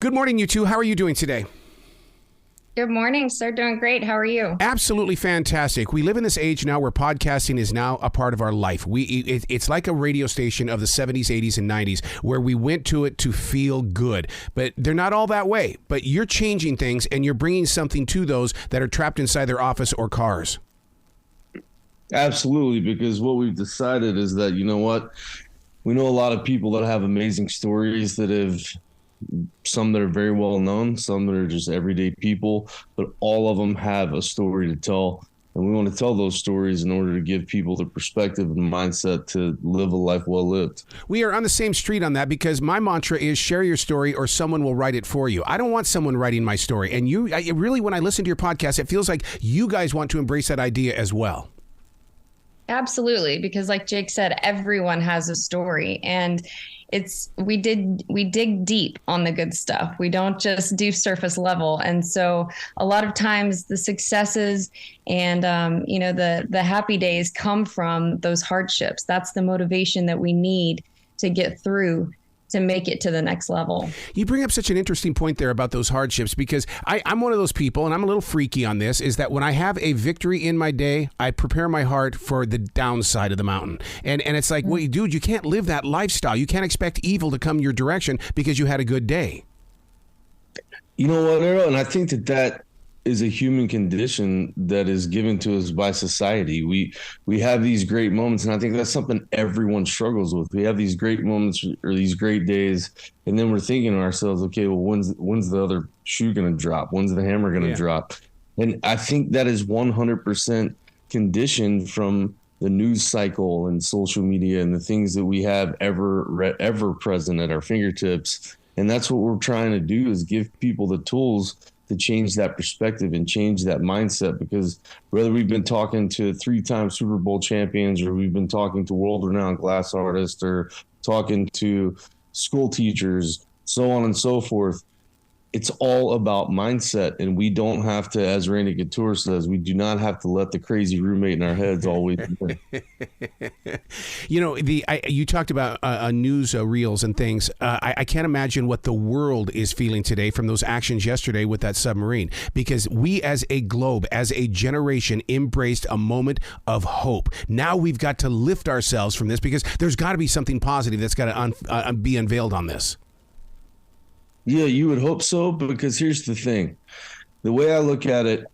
Good morning, you two. How are you doing today? Good morning, sir. Doing great. How are you? Absolutely fantastic. We live in this age now where podcasting is now a part of our life. It's like a radio station of the 70s, 80s, and 90s where we went to it to feel good. But they're not all that way. But you're changing things and you're bringing something to those that are trapped inside their office or cars. Absolutely, because what we've decided is that, you know what? We know a lot of people that have amazing stories that have some that are very well known, some that are just everyday people, but all of them have a story to tell. And we want to tell those stories in order to give people the perspective and mindset to live a life well lived. We are on the same street on that because my mantra is share your story or someone will write it for you. I don't want someone writing my story. And really, when I listen to your podcast, it feels like you guys want to embrace that idea as well. Absolutely, because like Jake said, everyone has a story, and we dig deep on the good stuff. We don't just do surface level. And so a lot of times the successes and the happy days come from those hardships. That's the motivation that we need to get through to make it to the next level. You bring up such an interesting point there about those hardships, because I'm one of those people, and I'm a little freaky on this, is that when I have a victory in my day, I prepare my heart for the downside of the mountain. And it's like, well, dude, you can't live that lifestyle. You can't expect evil to come your direction because you had a good day. You know what, Earl? And I think that is a human condition that is given to us by society. We have these great moments, and I think that's something everyone struggles with. We have these great moments or these great days, and then we're thinking to ourselves, okay, well, when's the other shoe going to drop? When's the hammer going to drop? And I think that is 100% conditioned from the news cycle and social media and the things that we have ever present at our fingertips. And that's what we're trying to do, is give people the tools to change that perspective and change that mindset. Because whether we've been talking to 3-time Super Bowl champions, or we've been talking to world-renowned glass artists, or talking to school teachers, so on and so forth, it's all about mindset. And we don't have to, as Randy Couture says, we do not have to let the crazy roommate in our heads always win. You know, you talked about news reels and things. I can't imagine what the world is feeling today from those actions yesterday with that submarine, because we as a globe, as a generation, embraced a moment of hope. Now we've got to lift ourselves from this, because there's got to be something positive that's got to be unveiled on this. Yeah, you would hope so, because here's the thing. The way I look at it,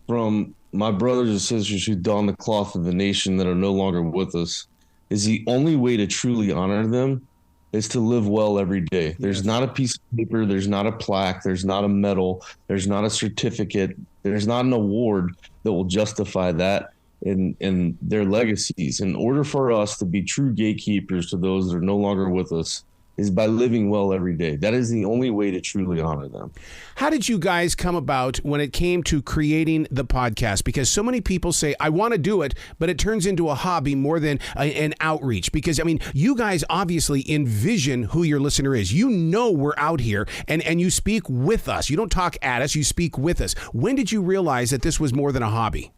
from my brothers and sisters who don the cloth of the nation that are no longer with us, is the only way to truly honor them is to live well every day. There's not a piece of paper, there's not a plaque, there's not a medal, there's not a certificate, there's not an award that will justify that in their legacies. In order for us to be true gatekeepers to those that are no longer with us, is by living well every day. That is the only way to truly honor them. How did you guys come about when it came to creating the podcast? Because so many people say, I want to do it, but it turns into a hobby more than an outreach. Because, I mean, you guys obviously envision who your listener is. You know we're out here, and you speak with us. You don't talk at us, you speak with us. When did you realize that this was more than a hobby?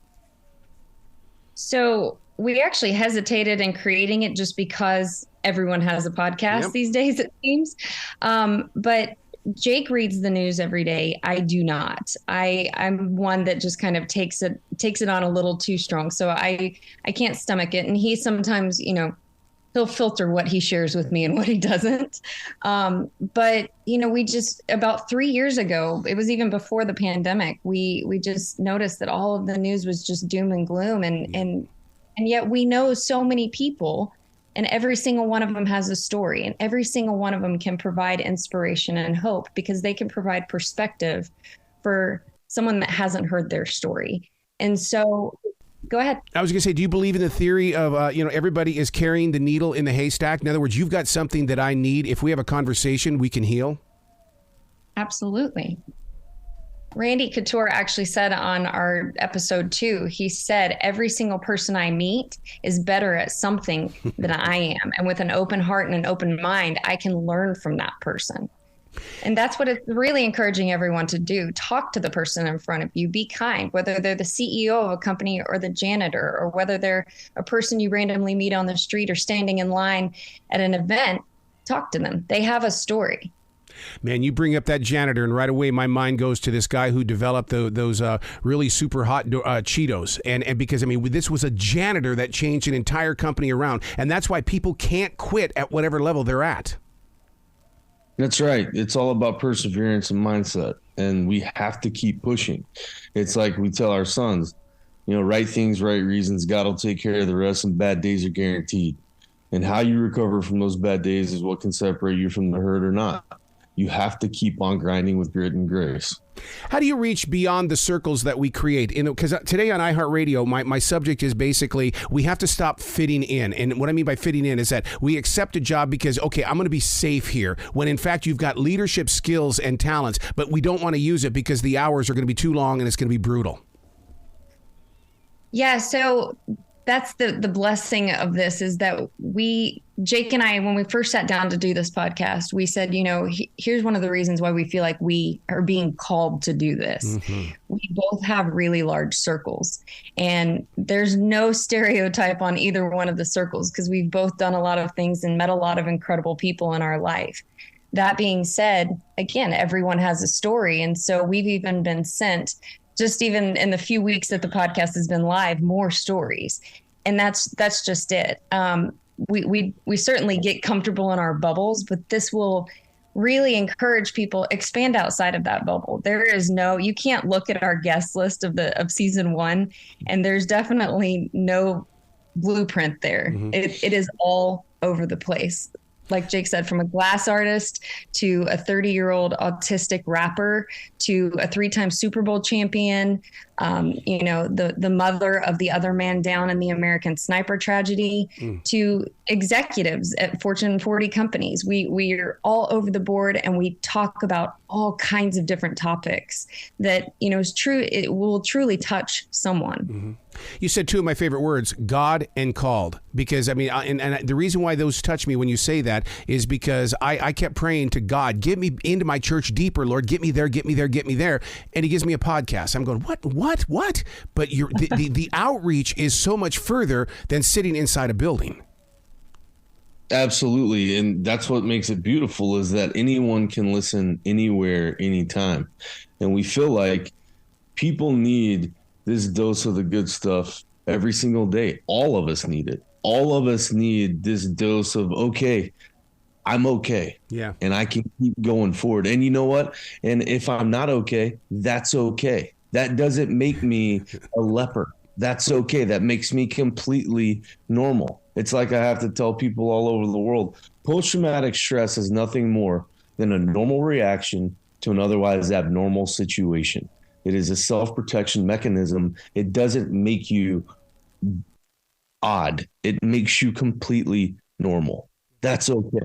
So we actually hesitated in creating it just because everyone has a podcast these days, it seems. But Jake reads the news every day. I do not. I'm one that just kind of takes it on a little too strong. So I can't stomach it. And he sometimes, he'll filter what he shares with me and what he doesn't. But, we just, about 3 years ago, it was even before the pandemic, we just noticed that all of the news was just doom and gloom. And yet we know so many people, and every single one of them has a story, and every single one of them can provide inspiration and hope, because they can provide perspective for someone that hasn't heard their story. And so go ahead. I was going to say, do you believe in the theory of, everybody is carrying the needle in the haystack? In other words, you've got something that I need. If we have a conversation, we can heal. Absolutely. Randy Couture actually said on our episode 2, he said, every single person I meet is better at something than I am. And with an open heart and an open mind, I can learn from that person. And that's what it's really encouraging everyone to do. Talk to the person in front of you. Be kind, whether they're the CEO of a company or the janitor, or whether they're a person you randomly meet on the street or standing in line at an event. Talk to them. They have a story. Man, you bring up that janitor, and right away my mind goes to this guy who developed those really super hot Cheetos. And because, I mean, this was a janitor that changed an entire company around. And that's why people can't quit at whatever level they're at. That's right. It's all about perseverance and mindset. And we have to keep pushing. It's like we tell our sons, you know, right things, right reasons. God will take care of the rest, and bad days are guaranteed. And how you recover from those bad days is what can separate you from the hurt or not. You have to keep on grinding with grit and grace. How do you reach beyond the circles that we create? Because today on iHeartRadio, my subject is basically we have to stop fitting in. And what I mean by fitting in is that we accept a job because, okay, I'm going to be safe here, when in fact you've got leadership skills and talents, but we don't want to use it because the hours are going to be too long and it's going to be brutal. Yeah, so that's the blessing of this, is that Jake and I, when we first sat down to do this podcast, we said, you know, here's one of the reasons why we feel like we are being called to do this. Mm-hmm. We both have really large circles, and there's no stereotype on either one of the circles because we've both done a lot of things and met a lot of incredible people in our life. That being said, again, everyone has a story. And so we've even been sent, just even in the few weeks that the podcast has been live, more stories. And that's just it. We certainly get comfortable in our bubbles, but this will really encourage people, expand outside of that bubble. You can't look at our guest list of season 1, and there's definitely no blueprint there. Mm-hmm. It is all over the place. Like Jake said, from a glass artist to a 30-year-old autistic rapper to a 3-time Super Bowl champion, the mother of the other man down in the American Sniper tragedy, to executives at Fortune 40 companies. We are all over the board, and we talk about all kinds of different topics that, is true. It will truly touch someone. Mm-hmm. You said 2 of my favorite words, God and called, because I mean, and the reason why those touch me when you say that is because I kept praying to God, get me into my church deeper, Lord, get me there, get me there, get me there. And he gives me a podcast. I'm going, what? But the outreach is so much further than sitting inside a building. Absolutely. And that's what makes it beautiful, is that anyone can listen anywhere, anytime. And we feel like people need this dose of the good stuff every single day. All of us need it. All of us need this dose of, okay, I'm okay. Yeah. And I can keep going forward. And you know what? And if I'm not okay, that's okay. That doesn't make me a leper. That's okay. That makes me completely normal. It's like I have to tell people all over the world, post-traumatic stress is nothing more than a normal reaction to an otherwise abnormal situation. It is a self-protection mechanism. It doesn't make you odd. It makes you completely normal. That's okay.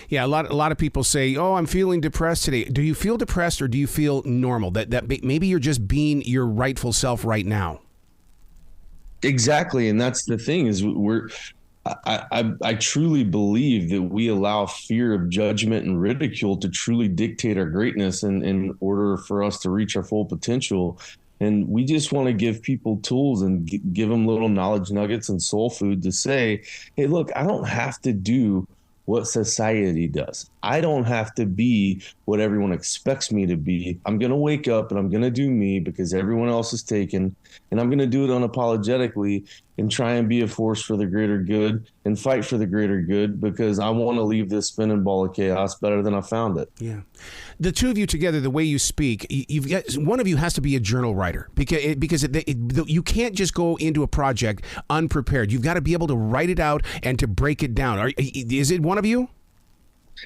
Yeah, a lot of people say, "Oh, I'm feeling depressed today." Do you feel depressed, or do you feel normal? That maybe you're just being your rightful self right now. Exactly, and that's the thing, is I truly believe that we allow fear of judgment and ridicule to truly dictate our greatness in order for us to reach our full potential. And we just want to give people tools and give them little knowledge nuggets and soul food to say, hey, look, I don't have to do what society does. I don't have to be what everyone expects me to be. I'm going to wake up and I'm going to do me because everyone else is taken, and I'm going to do it unapologetically and try and be a force for the greater good and fight for the greater good, because I want to leave this spinning ball of chaos better than I found it. Yeah. The 2 of you together, the way you speak, you've got, one of you has to be a journal writer, because you can't just go into a project unprepared. You've got to be able to write it out and to break it down. Is it one of you?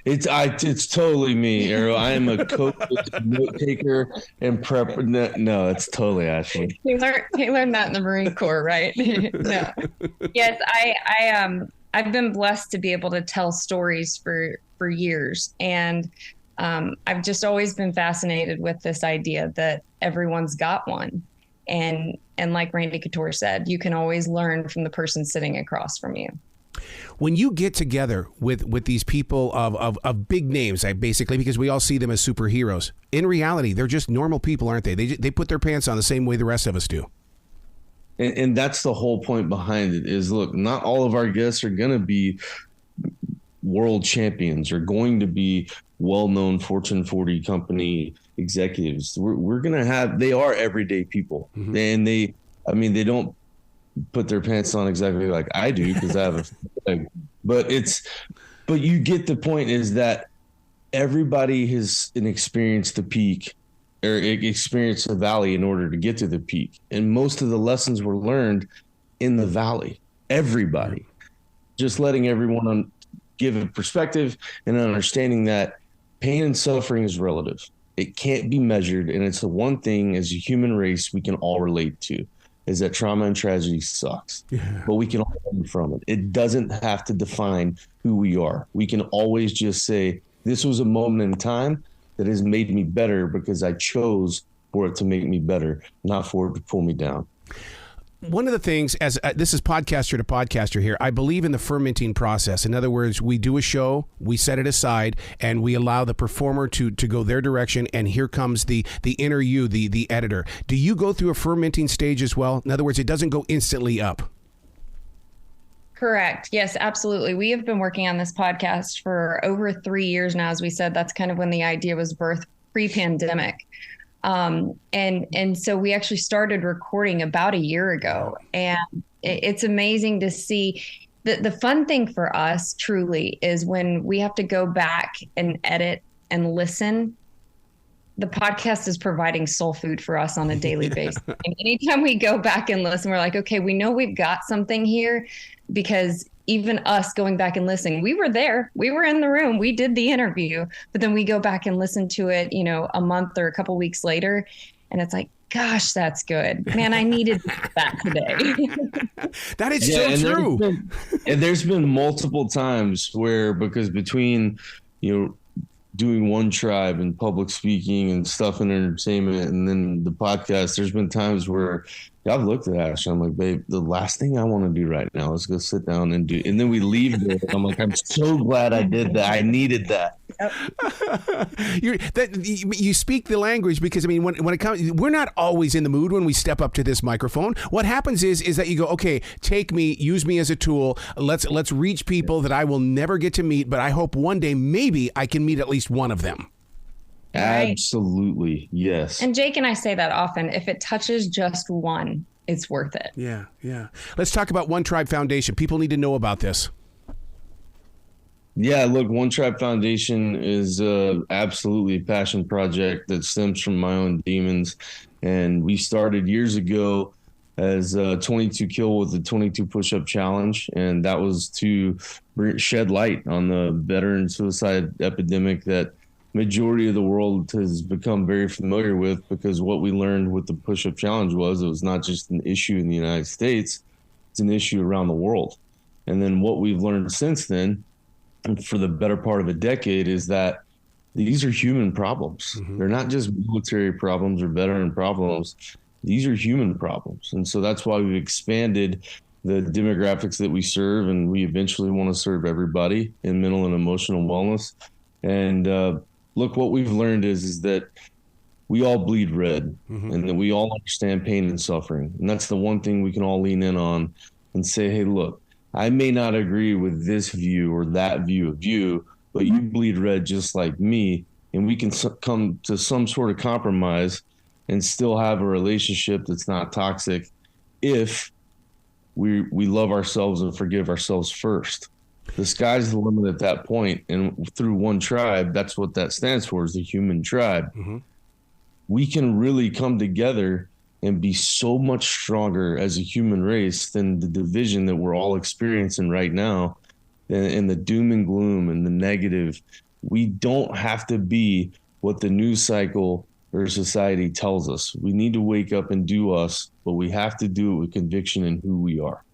It's totally me, Arrow. I am a coach, note taker, and prep. No, it's totally Ashley. He learned that in the Marine Corps, right? No. Yes, I've been blessed to be able to tell stories for years, and I've just always been fascinated with this idea that everyone's got one, and like Randy Couture said, you can always learn from the person sitting across from you. When you get together with these people of big names, basically, because we all see them as superheroes, in reality, they're just normal people, aren't they? They put their pants on the same way the rest of us do. And that's the whole point behind it is, look, not all of our guests are going to be world champions or going to be well-known Fortune 40 company executives. We're going to have, they are everyday people. Mm-hmm. And they don't put their pants on exactly like I do because I have but you get the point, is that everybody has experienced the peak or experienced the valley in order to get to the peak. And most of the lessons were learned in the valley. Everybody. Just letting everyone give a perspective and an understanding that pain and suffering is relative. It can't be measured. And it's the one thing as a human race we can all relate to, is that trauma and tragedy sucks. Yeah. But we can all learn from it. It doesn't have to define who we are. We can always just say, this was a moment in time that has made me better because I chose for it to make me better, not for it to pull me down. One of the things, as this is podcaster to podcaster here, I believe in the fermenting process. In other words, we do a show, we set it aside, and we allow the performer to go their direction, and here comes the inner you, the editor. Do you go through a fermenting stage as well? In other words, it doesn't go instantly up. Correct. Yes, absolutely. We have been working on this podcast for over 3 years now. As we said, that's kind of when the idea was birthed, pre-pandemic. And so we actually started recording about a year ago, and it's amazing to see. The fun thing for us truly is when we have to go back and edit and listen. The podcast is providing soul food for us on a daily basis. And anytime we go back and listen, we're like, okay, we know we've got something here, because even us going back and listening, we were there, we were in the room, we did the interview, but then we go back and listen to it, a month or a couple weeks later, and it's like, gosh, that's good, man. I needed that today. That is so true. There's been multiple times where, because between, doing One Tribe and public speaking and stuff and entertainment, and then the podcast, there's been times where I've looked at Ash, I'm like, babe, the last thing I want to do right now is go sit down and do, and then we leave there. I'm like, I'm so glad I did that. I needed that. You speak the language, because when it comes, we're not always in the mood when we step up to this microphone. What happens is that you go, okay, take me, use me as a tool. Let's reach people that I will never get to meet, but I hope one day maybe I can meet at least one of them. Absolutely. Yes. And Jake and I say that often. If it touches just one, it's worth it. Yeah. Let's talk about One Tribe Foundation. People need to know about this. Yeah, look, One Tribe Foundation is absolutely a passion project that stems from my own demons. And we started years ago as 22 Kill with the 22 Push-Up Challenge. And that was to shed light on the veteran suicide epidemic that majority of the world has become very familiar with, because what we learned with the Push-Up Challenge was it was not just an issue in the United States, it's an issue around the world. And then what we've learned since then, and for the better part of a decade, is that these are human problems. Mm-hmm. They're not just military problems or veteran problems. These are human problems. And so that's why we've expanded the demographics that we serve, and we eventually want to serve everybody in mental and emotional wellness. And look, what we've learned is that we all bleed red, mm-hmm. and that we all understand pain and suffering. And that's the one thing we can all lean in on and say, hey, look, I may not agree with this view or that view of you, but you bleed red just like me, and we can come to some sort of compromise and still have a relationship that's not toxic if we love ourselves and forgive ourselves first. The sky's the limit at that point. And through One Tribe, that's what that stands for, is the human tribe. Mm-hmm. We can really come together and be so much stronger as a human race than the division that we're all experiencing right now, and the doom and gloom and the negative. We don't have to be what the news cycle or society tells us. We need to wake up and do us, but we have to do it with conviction in who we are.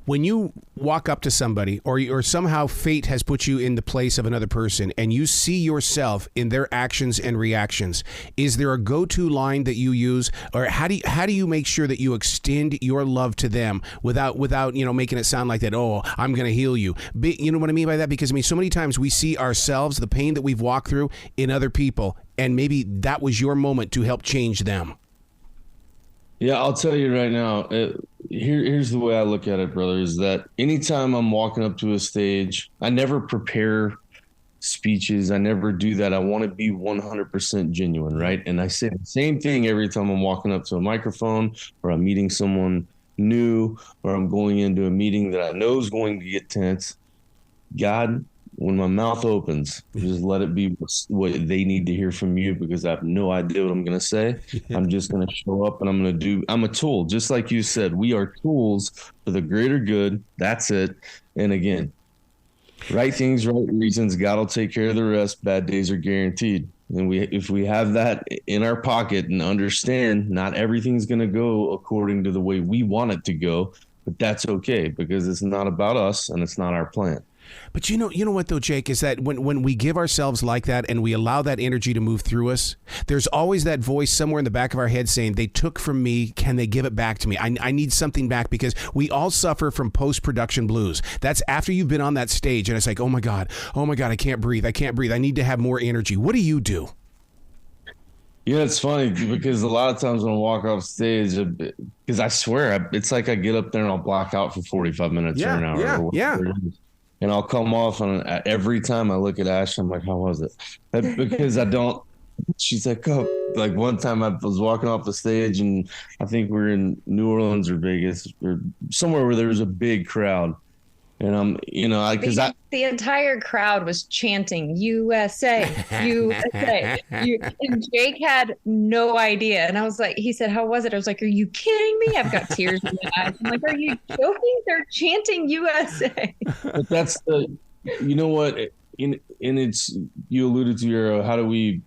When you walk up to somebody, or somehow fate has put you in the place of another person, and you see yourself in their actions and reactions, is there a go-to line that you use, or how do you make sure that you extend your love to them without making it sound like that? Oh, I'm going to heal you. You know what I mean by that? Because so many times we see ourselves, the pain that we've walked through, in other people, and maybe that was your moment to help change them. Yeah, I'll tell you right now, here's the way I look at it, brother, is that anytime I'm walking up to a stage, I never prepare speeches. I never do that. I want to be 100% genuine, right? And I say the same thing every time I'm walking up to a microphone, or I'm meeting someone new, or I'm going into a meeting that I know is going to get tense. God, when my mouth opens, just let it be what they need to hear from you, because I have no idea what I'm going to say. I'm just going to show up and I'm a tool. Just like you said, we are tools for the greater good. That's it. And again, right things, right reasons. God will take care of the rest. Bad days are guaranteed. And if we have that in our pocket and understand not everything's going to go according to the way we want it to go, but that's okay, because it's not about us and it's not our plan. But you know what though, Jake, is that when we give ourselves like that and we allow that energy to move through us, there's always that voice somewhere in the back of our head saying, they took from me, can they give it back to me? I need something back, because we all suffer from post-production blues. That's after you've been on that stage and it's like, oh my God, I can't breathe. I need to have more energy. What do you do? Yeah, it's funny because a lot of times when I walk off stage, because I swear, it's like I get up there and I'll block out for 45 minutes or an hour. Yeah. And I'll come off, and every time I look at Ash, I'm like, how was it? Because I don't, she's like, oh, like one time I was walking off the stage and I think we were in New Orleans or Vegas or somewhere where there was a big crowd. And I'm, the entire crowd was chanting USA, USA. And Jake had no idea. And I was like, he said, how was it? I was like, are you kidding me? I've got tears in my eyes. I'm like, are you joking? They're chanting USA. But that's you know what? And it's, you alluded to your, how do we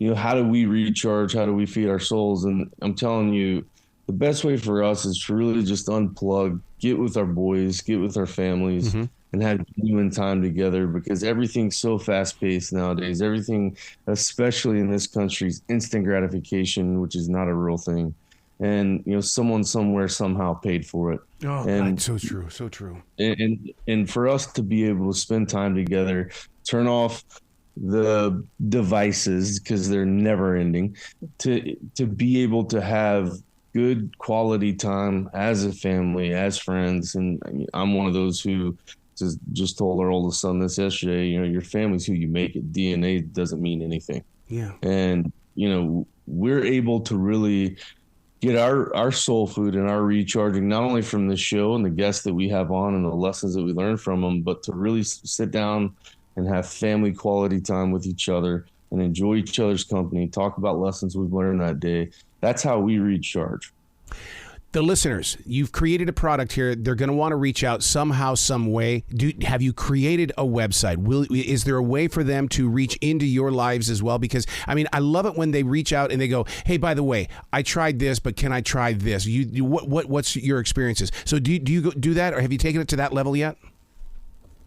recharge? How do we feed our souls? And I'm telling you, the best way for us is to really just unplug, get with our boys, get with our families, and have genuine time together, because everything's so fast paced nowadays. Everything, especially in this country, is instant gratification, which is not a real thing. And, someone somewhere somehow paid for it. Oh, and God, so true. So true. And for us to be able to spend time together, turn off the devices, because they're never ending, to be able to have good quality time as a family, as friends. And I'm one of those who just told our oldest son this yesterday, your family's who you make it. DNA doesn't mean anything. Yeah. And, we're able to really get our soul food and our recharging, not only from the show and the guests that we have on and the lessons that we learn from them, but to really sit down and have family quality time with each other and enjoy each other's company, talk about lessons we've learned that day. That's how we recharge. The listeners, you've created a product here. They're going to want to reach out somehow, some way. Have you created a website? Is there a way for them to reach into your lives as well? Because, I love it when they reach out and they go, hey, by the way, I tried this, but can I try this? What's your experiences? So do you do that, or have you taken it to that level yet?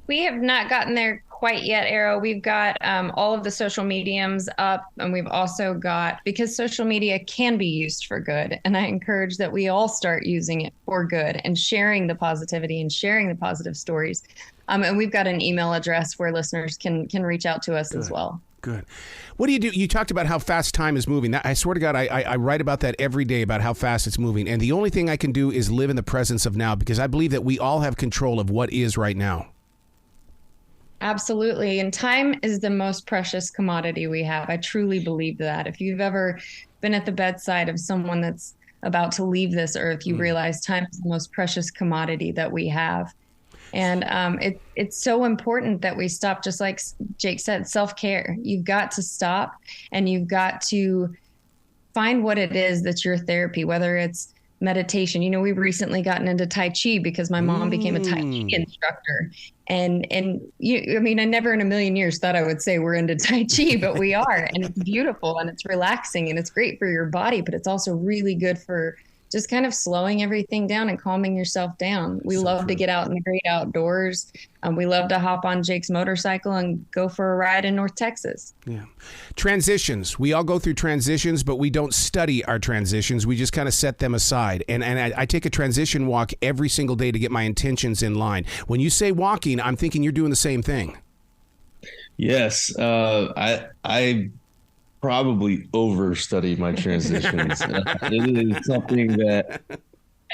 We have not gotten there quite yet, Arrow. We've got all of the social mediums up, and we've also got, because social media can be used for good, and I encourage that we all start using it for good and sharing the positivity and sharing the positive stories. And we've got an email address where listeners can reach out to us as well. Good. What do you do? You talked about how fast time is moving. I swear to God, I write about that every day, about how fast it's moving. And the only thing I can do is live in the presence of now, because I believe that we all have control of what is right now. Absolutely. And time is the most precious commodity we have. I truly believe that. If you've ever been at the bedside of someone that's about to leave this earth, you realize time is the most precious commodity that we have. And it's so important that we stop, just like Jake said, self-care. You've got to stop, and you've got to find what it is that's your therapy, whether it's meditation. We've recently gotten into Tai Chi because my mom became a Tai Chi instructor. And I never in a million years thought I would say we're into Tai Chi, but we are. And it's beautiful and it's relaxing and it's great for your body, but it's also really good for just kind of slowing everything down and calming yourself down. We love to get out in the great outdoors. We love to hop on Jake's motorcycle and go for a ride in North Texas. Yeah. Transitions. We all go through transitions, but we don't study our transitions. We just kind of set them aside. And I take a transition walk every single day to get my intentions in line. When you say walking, I'm thinking you're doing the same thing. Yes. I probably overstudy my transitions. It is something that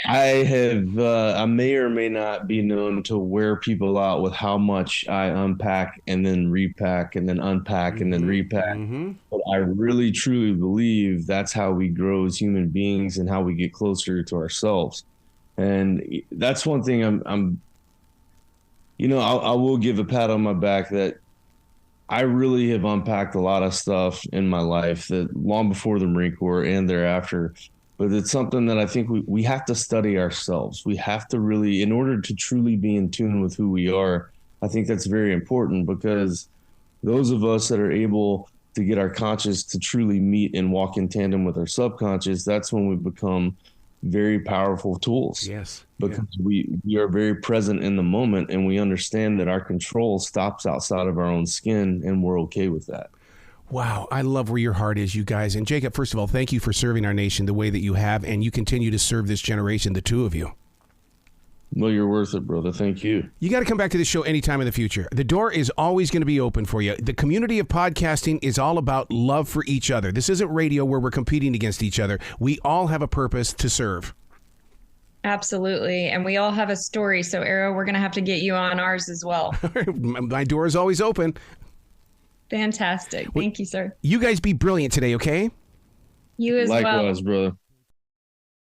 I may or may not be known to wear people out with how much I unpack and then repack and then unpack and then repack. But I really truly believe that's how we grow as human beings and how we get closer to ourselves. And that's one thing I will give a pat on my back that I really have unpacked a lot of stuff in my life that long before the Marine Corps and thereafter. But it's something that I think we have to study ourselves. We have to really, in order to truly be in tune with who we are, I think that's very important, because those of us that are able to get our conscious to truly meet and walk in tandem with our subconscious, that's when we become very powerful tools. Yes. Because we are very present in the moment, and we understand that our control stops outside of our own skin, and we're okay with that. Wow, I love where your heart is, you guys. And Jacob, first of all, thank you for serving our nation the way that you have, and you continue to serve this generation, the two of you. Well, you're worth it, brother. Thank you. You got to come back to this show anytime in the future. The door is always going to be open for you. The community of podcasting is all about love for each other. This isn't radio where we're competing against each other. We all have a purpose to serve. Absolutely. And we all have a story. So, Arrow, we're going to have to get you on ours as well. My door is always open. Fantastic. Thank you, sir. You guys be brilliant today, okay? You as well. Likewise, brother.